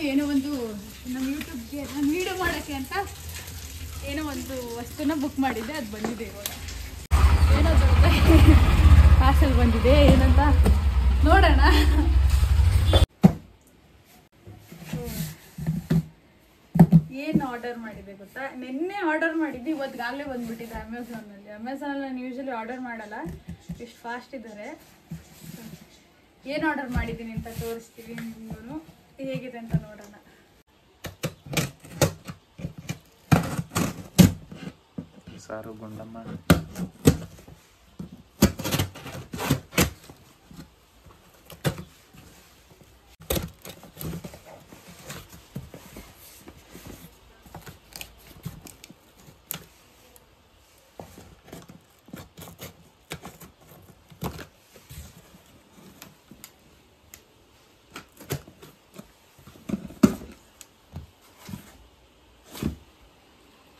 ಏನೋ ಒಂದು ನಮ್ಮ ಯೂಟ್ಯೂಬ್ಗೆ ನಾನು ವೀಡಿಯೋ ಮಾಡೋಕ್ಕೆ ಅಂತ ಏನೋ ಒಂದು ವಸ್ತುನ ಬುಕ್ ಮಾಡಿದ್ದೆ, ಅದು ಬಂದಿದೆ ಇವಾಗ. ಏನೋ ಪಾರ್ಸಲ್ ಬಂದಿದೆ, ಏನಂತ ನೋಡೋಣ. ಏನು ಆರ್ಡರ್ ಮಾಡಿದೆ ಗೊತ್ತಾ? ನಿನ್ನೆ ಆರ್ಡರ್ ಮಾಡಿದ್ದೆ, ಇವತ್ತಿಗಾಗಲೇ ಬಂದ್ಬಿಟ್ಟಿದೆ ಅಮೆಝಾನಲ್ಲಿ. ಅಮೆಝಾನಲ್ಲಿ ನಾನು ಯೂಶಲಿ ಆರ್ಡರ್ ಮಾಡಲ್ಲ, ಇಷ್ಟು ಫಾಸ್ಟ್ ಇದ್ದಾರೆ. ಏನು ಆರ್ಡರ್ ಮಾಡಿದ್ದೀನಿ ಅಂತ ತೋರಿಸ್ತೀವಿ ನಿಮಗೂ, ಹೇಗಿದೆ ಅಂತ ನೋಡೋಣ. ಸಾರು ಗುಂಡಮ್ಮ,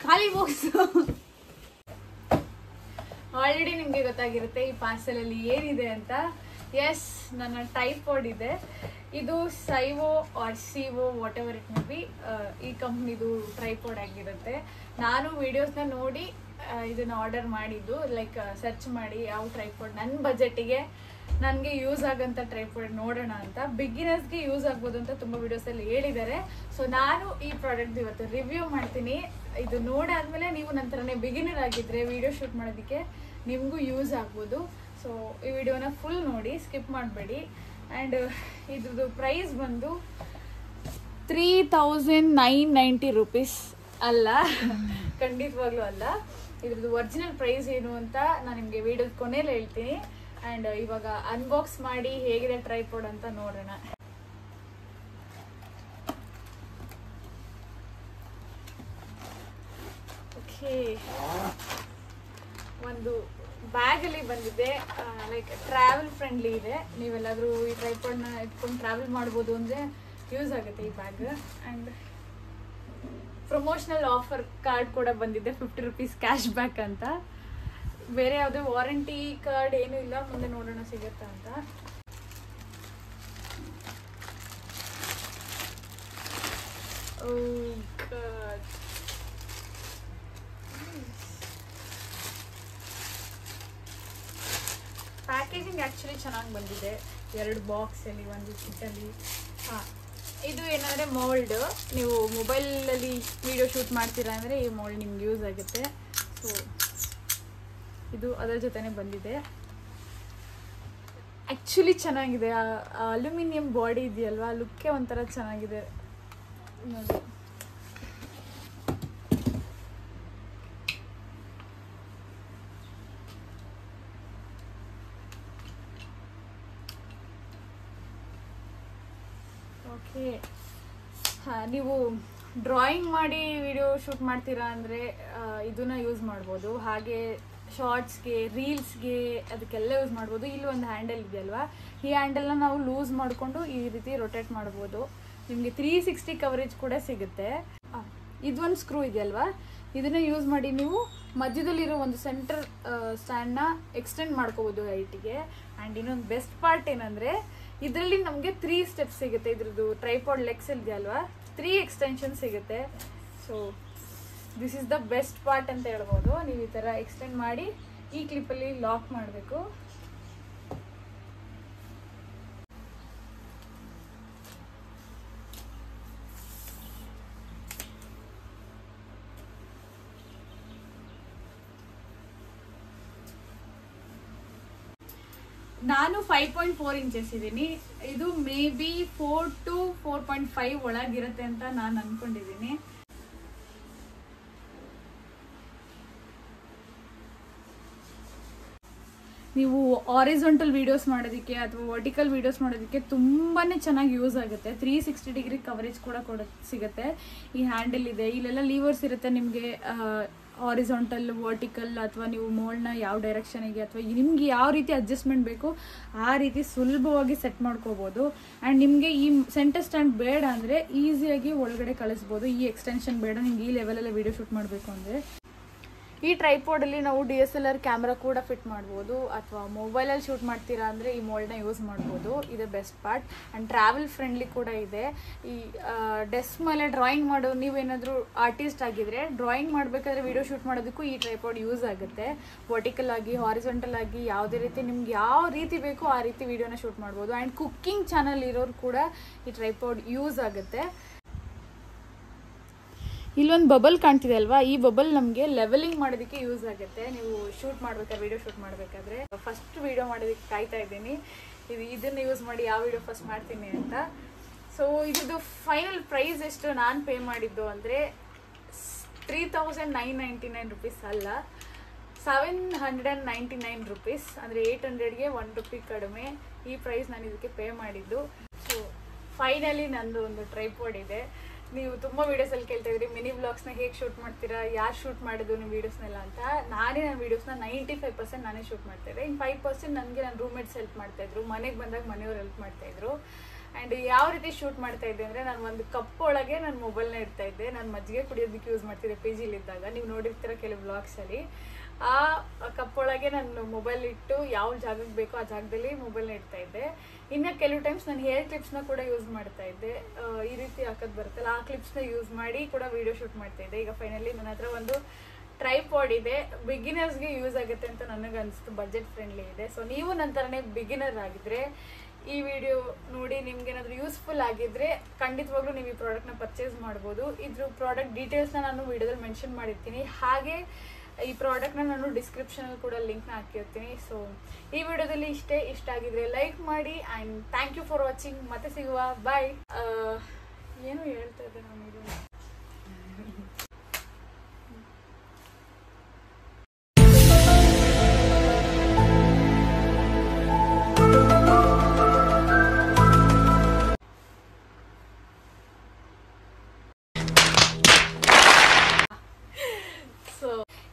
ಖಾಲಿ ಬಾಕ್ಸ್. ಆಲ್ರೆಡಿ ನಿಮಗೆ ಗೊತ್ತಾಗಿರುತ್ತೆ ಈ ಪಾರ್ಸಲಲ್ಲಿ ಏನಿದೆ ಅಂತ. ಎಸ್, ನನ್ನ ಟೈಪಾಡ್ ಇದೆ. ಇದು ಸೈವೋ ಆರ್ ಸಿವೋ whatever it may be, ಈ ಕಂಪ್ನಿದು ಟ್ರೈಪಾಡ್ ಆಗಿರುತ್ತೆ. ನಾನು ವಿಡಿಯೋಸ್ನ ನೋಡಿ ಇದನ್ನು ಆರ್ಡರ್ ಮಾಡಿದ್ದು, ಲೈಕ್ ಸರ್ಚ್ ಮಾಡಿ ಯಾವ ಟ್ರೈಪಾಡ್ ನನ್ನ ಬಜೆಟಿಗೆ ನನಗೆ ಯೂಸ್ ಆಗೋಂಥ ಟ್ರೈಪಾಡ್ ನೋಡೋಣ ಅಂತ. ಬಿಗಿನರ್ಸ್ಗೆ ಯೂಸ್ ಆಗ್ಬೋದು ಅಂತ ತುಂಬ ವಿಡಿಯೋಸಲ್ಲಿ ಹೇಳಿದ್ದಾರೆ. ಸೊ ನಾನು ಈ ಪ್ರಾಡಕ್ಟ್ ಇವತ್ತು ರಿವ್ಯೂ ಮಾಡ್ತೀನಿ. ಇದು ನೋಡಾದ್ಮೇಲೆ ನೀವು ನಂತರನೇ ಬಿಗಿನರ್ ಆಗಿದ್ದರೆ ವಿಡಿಯೋ ಶೂಟ್ ಮಾಡೋದಕ್ಕೆ ನಿಮಗೂ ಯೂಸ್ ಆಗ್ಬೋದು. ಸೊ ಈ ವಿಡಿಯೋನ ಫುಲ್ ನೋಡಿ, ಸ್ಕಿಪ್ ಮಾಡಬೇಡಿ. ಆ್ಯಂಡ್ ಇದ್ರದ್ದು ಪ್ರೈಸ್ ಬಂದು 3990 ರೂಪೀಸ್ ಅಲ್ಲ, ಖಂಡಿತವಾಗ್ಲೂ ಅಲ್ಲ. ಇದ್ರದ್ದು ಒರಿಜಿನಲ್ ಪ್ರೈಸ್ ಏನು ಅಂತ ನಾನು ನಿಮಗೆ ವಿಡಿಯೋದ ಕೊನೆಯಲ್ಲಿ ಹೇಳ್ತೀನಿ. ಆ್ಯಂಡ್ ಇವಾಗ ಅನ್ಬಾಕ್ಸ್ ಮಾಡಿ ಹೇಗಿದೆ ಟ್ರೈಪಾಡ್ ಅಂತ ನೋಡೋಣ. ಓಕೆ, ಒಂದು ಬ್ಯಾಗಲ್ಲಿ ಬಂದಿದೆ, ಲೈಕ್ ಟ್ರಾವೆಲ್ ಫ್ರೆಂಡ್ಲಿ ಇದೆ. ನೀವೆಲ್ಲಾದರೂ ಈ ಟ್ರೈಪಾಡ್ನ ಎತ್ಕೊಂಡು ಟ್ರಾವೆಲ್ ಮಾಡ್ಬೋದು ಅಂದರೆ ಯೂಸ್ ಆಗುತ್ತೆ ಈ bag. And promotional offer card ಕೂಡ ಬಂದಿದೆ, 50 ರೂಪೀಸ್ ಕ್ಯಾಶ್ ಬ್ಯಾಕ್ ಅಂತ. ಬೇರೆ ಯಾವುದೇ ವಾರಂಟಿ ಕಾರ್ಡ್ ಏನೂ ಇಲ್ಲ, ಮುಂದೆ ನೋಡೋಣ ಸಿಗುತ್ತಾ ಅಂತ. ಪ್ಯಾಕೇಜಿಂಗ್ ಆ್ಯಕ್ಚುಲಿ ಚೆನ್ನಾಗಿ ಬಂದಿದೆ, 2 ಬಾಕ್ಸಲ್ಲಿ, ಒಂದು ಕಿಟ್ಟಲ್ಲಿ. ಇದು ಏನಂದರೆ ಮೋಲ್ಡ್, ನೀವು ಮೊಬೈಲಲ್ಲಿ ವಿಡಿಯೋ ಶೂಟ್ ಮಾಡ್ತೀರಾ ಅಂದರೆ ಈ ಮೋಲ್ಡ್ ನಿಮ್ಗೆ ಯೂಸ್ ಆಗುತ್ತೆ. ಸೊ ಇದು ಅದರ ಜೊತೆನೇ ಬಂದಿದೆ. ಆ್ಯಕ್ಚುಲಿ ಚೆನ್ನಾಗಿದೆ, ಅಲ್ಯೂಮಿನಿಯಂ ಬಾಡಿ ಇದೆಯಲ್ವಾ, ಲುಕ್ಕೇ ಒಂಥರ ಚೆನ್ನಾಗಿದೆ ನೋಡಿ. ಓಕೆ, ನೀವು ಡ್ರಾಯಿಂಗ್ ಮಾಡಿ ವಿಡಿಯೋ ಶೂಟ್ ಮಾಡ್ತೀರಾ ಅಂದರೆ ಇದನ್ನ ಯೂಸ್ ಮಾಡ್ಬೋದು. ಹಾಗೆ ಶಾರ್ಟ್ಸ್ಗೆ, ರೀಲ್ಸ್ಗೆ, ಅದಕ್ಕೆಲ್ಲ ಯೂಸ್ ಮಾಡ್ಬೋದು. ಇಲ್ಲಿ ಒಂದು ಹ್ಯಾಂಡಲ್ ಇದೆಯಲ್ವಾ, ಈ ಹ್ಯಾಂಡಲ್ನ ನಾವು ಲೂಸ್ ಮಾಡಿಕೊಂಡು ಈ ರೀತಿ ರೊಟೇಟ್ ಮಾಡ್ಬೋದು. ನಿಮಗೆ 360 ಕವರೇಜ್ ಕೂಡ ಸಿಗುತ್ತೆ. ಇದೊಂದು ಸ್ಕ್ರೂ ಇದೆಯಲ್ವಾ, ಇದನ್ನ ಯೂಸ್ ಮಾಡಿ ನೀವು ಮಧ್ಯದಲ್ಲಿರೋ ಒಂದು ಸೆಂಟರ್ ಸ್ಟ್ಯಾಂಡ್ನ ಎಕ್ಸ್ಟೆಂಡ್ ಮಾಡ್ಕೋಬೋದು ಹೈಟಿಗೆ. ಆ್ಯಂಡ್ ಇನ್ನೊಂದು ಬೆಸ್ಟ್ ಪಾರ್ಟ್ ಏನಂದರೆ ಇದರಲ್ಲಿ ನಮಗೆ 3 ಸ್ಟೆಪ್ಸ್ ಸಿಗುತ್ತೆ. ಇದ್ರದ್ದು ಟ್ರೈಪಾಡ್ ಲೆಗ್ಸ್ ಇದೆಯಲ್ವಾ, 3 ಎಕ್ಸ್ಟೆನ್ಷನ್ ಸಿಗುತ್ತೆ. So this is the best part ಅಂತ ಹೇಳ್ಬೋದು. ನೀವು ಈ ಥರ ಎಕ್ಸ್ಟೆಂಡ್ ಮಾಡಿ ಈ ಕ್ಲಿಪ್ಪಲ್ಲಿ ಲಾಕ್ ಮಾಡಬೇಕು. ನಾನು 5.4 ಇಂಚಸ್ ಇದ್ದೀನಿ. ಇದು ಮೇ ಬಿ 4 to 4.5 ಒಳಗಿರುತ್ತೆ ಅಂತ ನಾನು ಅನ್ಕೊಂಡಿದ್ದೀನಿ. ನೀವು ಆರಿಜಾಂಟಲ್ ವೀಡಿಯೋಸ್ ಮಾಡೋದಕ್ಕೆ ಅಥವಾ ವರ್ಟಿಕಲ್ ವೀಡಿಯೋಸ್ ಮಾಡೋದಕ್ಕೆ ತುಂಬಾ ಚೆನ್ನಾಗಿ ಯೂಸ್ ಆಗುತ್ತೆ. 360 ಡಿಗ್ರಿ ಕವರೇಜ್ ಕೂಡ ಸಿಗುತ್ತೆ. ಈ ಹ್ಯಾಂಡಲ್ ಇದೆ, ಇಲ್ಲೆಲ್ಲ ಲೀವರ್ಸ್ ಇರುತ್ತೆ ನಿಮಗೆ. ಹಾರಿಜಾಂಟಲ್, ವರ್ಟಿಕಲ್ ಅಥವಾ ನೀವು ಮೋಲ್ಡ್ನ ಯಾವ ಡೈರೆಕ್ಷನಿಗೆ ಅಥವಾ ನಿಮಗೆ ಯಾವ ರೀತಿ ಅಡ್ಜಸ್ಟ್ಮೆಂಟ್ ಬೇಕು ಆ ರೀತಿ ಸುಲಭವಾಗಿ ಸೆಟ್ ಮಾಡ್ಕೋಬೋದು. ಆ್ಯಂಡ್ ನಿಮಗೆ ಈ ಸೆಂಟರ್ ಸ್ಟ್ಯಾಂಡ್ ಬೇಡ ಅಂದರೆ ಈಸಿಯಾಗಿ ಒಳಗಡೆ ಕಳಿಸ್ಬೋದು. ಈ ಎಕ್ಸ್ಟೆನ್ಷನ್ ಬೇಡ ನಿಮ್ಗೆ ಈ ಲೆವೆಲಲ್ಲೇ ವೀಡಿಯೋ ಶೂಟ್ ಮಾಡಬೇಕು ಅಂದರೆ. ಈ ಟ್ರೈಪಾಡಲ್ಲಿ ನಾವು DSLR ಕ್ಯಾಮ್ರಾ ಕೂಡ ಫಿಟ್ ಮಾಡ್ಬೋದು, ಅಥವಾ ಮೊಬೈಲಲ್ಲಿ ಶೂಟ್ ಮಾಡ್ತೀರಾ ಅಂದರೆ ಈ ಮೋಲ್ಡ್ನ ಯೂಸ್ ಮಾಡ್ಬೋದು. ಇದು best part. And travel friendly ಕೂಡ ಇದೆ. ಈ ಡೆಸ್ಕ್ ಮೇಲೆ ಡ್ರಾಯಿಂಗ್ ಮಾಡೋ ನೀವೇನಾದರೂ ಆರ್ಟಿಸ್ಟ್ ಆಗಿದ್ರೆ ಡ್ರಾಯಿಂಗ್ ಮಾಡಬೇಕಾದ್ರೆ ವಿಡಿಯೋ ಶೂಟ್ ಮಾಡೋದಕ್ಕೂ ಈ ಟ್ರೈಪಾಡ್ ಯೂಸ್ ಆಗುತ್ತೆ. ವರ್ಟಿಕಲ್ ಆಗಿ, ಹಾರಿಜಾಂಟಲ್ ಆಗಿ, ಯಾವುದೇ ರೀತಿ ನಿಮ್ಗೆ ಯಾವ ರೀತಿ ಬೇಕೋ ಆ ರೀತಿ ವಿಡಿಯೋನ ಶೂಟ್ ಮಾಡ್ಬೋದು. ಆ್ಯಂಡ್ ಕುಕ್ಕಿಂಗ್ ಚಾನಲ್ ಇರೋರು ಕೂಡ ಈ ಟ್ರೈಪಾಡ್ ಯೂಸ್ ಆಗುತ್ತೆ. ಇಲ್ಲೊಂದು ಬಬಲ್ ಕಾಣ್ತಿದೆ ಅಲ್ವಾ, ಈ ಬಬಲ್ ನಮಗೆ ಲೆವೆಲಿಂಗ್ ಮಾಡೋದಕ್ಕೆ ಯೂಸ್ ಆಗುತ್ತೆ. ನೀವು ಶೂಟ್ ಮಾಡ್ಬೇಕಾದ್ರೆ, ವಿಡಿಯೋ ಶೂಟ್ ಮಾಡಬೇಕಾದ್ರೆ. ಫಸ್ಟ್ ವಿಡಿಯೋ ಮಾಡೋದಕ್ಕೆ ಕಾಯ್ತಾ ಇದ್ದೀನಿ, ಇದನ್ನು ಯೂಸ್ ಮಾಡಿ ಯಾವ ವಿಡಿಯೋ ಫಸ್ಟ್ ಮಾಡ್ತೀನಿ ಅಂತ. ಸೊ ಇದ್ರದ್ದು ಫೈನಲ್ ಪ್ರೈಸ್ ಎಷ್ಟು ನಾನು ಪೇ ಮಾಡಿದ್ದು ಅಂದರೆ 3999 ರುಪೀಸ್ ಅಲ್ಲ, 799 ರುಪೀಸ್. ಅಂದರೆ 800ಗೆ 1 ರೂಪಿ ಕಡಿಮೆ. ಈ ಪ್ರೈಸ್ ನಾನು ಇದಕ್ಕೆ ಪೇ ಮಾಡಿದ್ದು. ಸೊ ಫೈನಲಿ ನಂದು ಒಂದು ಟ್ರೈಪಾಡ್ ಇದೆ. ನೀವು ತುಂಬ ವೀಡಿಯೋಸಲ್ಲಿ ಕೇಳ್ತಾ ಇದ್ರಿ ಮಿನಿ ವ್ಲಾಗ್ಸ್ನ ಹೇಗೆ ಶೂಟ್ ಮಾಡ್ತೀರಾ, ಯಾರು ಶೂಟ್ ಮಾಡಿದ್ದು ನಿಮ್ಮ ವೀಡಿಯೋಸ್ನೆಲ್ಲ ಅಂತ. ನನ್ನ ವೀಡಿಯೋಸ್ನ 95% ನಾನೇ ಶೂಟ್ ಮಾಡ್ತಾಯಿದ್ದೆ. ಇನ್ನು 5% ನನಗೆ ನನ್ನ ರೂಮ್ಮೇಟ್ಸ್ ಹೆಲ್ಪ್ ಮಾಡ್ತಾಯಿದ್ರು, ಮನೆಗೆ ಬಂದಾಗ ಮನೆಯವ್ರು ಹೆಲ್ಪ್ ಮಾಡ್ತಾಯಿದ್ರು. ಆ್ಯಂಡ್ ಯಾವ ರೀತಿ ಶೂಟ್ ಮಾಡ್ತಾಯಿದ್ದೆ ಅಂದರೆ, ನಾನು ಒಂದು ಕಪ್ ಒಳಗೆ ನನ್ನ ಮೊಬೈಲ್ನ ಇಡ್ತಾಯಿದ್ದೆ. ನಾನು ಮಜ್ಜಿಗೆ ಕುಡಿಯೋದಕ್ಕೆ ಯೂಸ್ ಮಾಡ್ತಿದ್ದೆ PGಲಿದ್ದಾಗ, ನೀವು ನೋಡಿರ್ತೀರ ಕೆಲವು ವ್ಲಾಗ್ಸಲ್ಲಿ. ಆ ಕಪ್ ಒಳಗೆ ನಾನು ಮೊಬೈಲ್ ಇಟ್ಟು ಯಾವ ಜಾಗಕ್ಕೆ ಬೇಕೋ ಆ ಜಾಗದಲ್ಲಿ ಮೊಬೈಲ್ನ ಇಡ್ತಾ ಇದ್ದೆ. ಇನ್ನು ಕೆಲವು ಟೈಮ್ಸ್ ನಾನು ಹೇರ್ ಕ್ಲಿಪ್ಸ್ನ ಕೂಡ ಯೂಸ್ ಮಾಡ್ತಾ ಇದ್ದೆ. ಈ ರೀತಿ ಹಾಕೋದು ಬರುತ್ತಲ್ಲ, ಆ ಕ್ಲಿಪ್ಸ್ನ ಯೂಸ್ ಮಾಡಿ ಕೂಡ ವಿಡಿಯೋ ಶೂಟ್ ಮಾಡ್ತಾ ಇದ್ದೆ. ಈಗ ಫೈನಲಿ ನನ್ನ ಹತ್ರ ಒಂದು ಟ್ರೈಪಾಡ್ ಇದೆ. ಬಿಗಿನರ್ಸ್ಗೆ ಯೂಸ್ ಆಗುತ್ತೆ ಅಂತ ನನಗೆ ಅನಿಸ್ತು, ಬಜೆಟ್ ಫ್ರೆಂಡ್ಲಿ ಇದೆ. ಸೊ ನೀವು ನನ್ನ ಥರನೇ ಬಿಗಿನರ್ ಆಗಿದ್ರೆ ಈ ವಿಡಿಯೋ ನೋಡಿ ನಿಮ್ಗೇನಾದರೂ ಯೂಸ್ಫುಲ್ ಆಗಿದ್ರೆ ಖಂಡಿತವಾಗ್ಲೂ ನೀವು ಈ ಪ್ರಾಡಕ್ಟ್ನ ಪರ್ಚೇಸ್ ಮಾಡ್ಬೋದು. ಇದ್ರ ಪ್ರಾಡಕ್ಟ್ ಡೀಟೇಲ್ಸ್ನ ನಾನು ವಿಡಿಯೋದಲ್ಲಿ ಮೆನ್ಷನ್ ಮಾಡಿರ್ತೀನಿ. ಹಾಗೆ ಈ ಪ್ರಾಡಕ್ಟ್ನ ನಾನು ಡಿಸ್ಕ್ರಿಪ್ಷನಲ್ಲಿ ಕೂಡ ಲಿಂಕ್ನ ಹಾಕಿರ್ತೀನಿ. ಸೊ ಈ ವಿಡಿಯೋದಲ್ಲಿ ಇಷ್ಟ ಆಗಿದ್ರೆ ಲೈಕ್ ಮಾಡಿ. And thank you for watching. ಮತ್ತೆ ಸಿಗುವ, ಬಾಯ್. ಏನು ಹೇಳ್ತಾ ಇದ್ದೆ ನಾನು ಇದು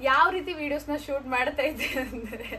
ಯಾವ ರೀತಿ ವಿಡಿಯೋಸ್ನ ಶೂಟ್ ಮಾಡ್ತಾ ಇದ್ದೆ ಅಂದರೆ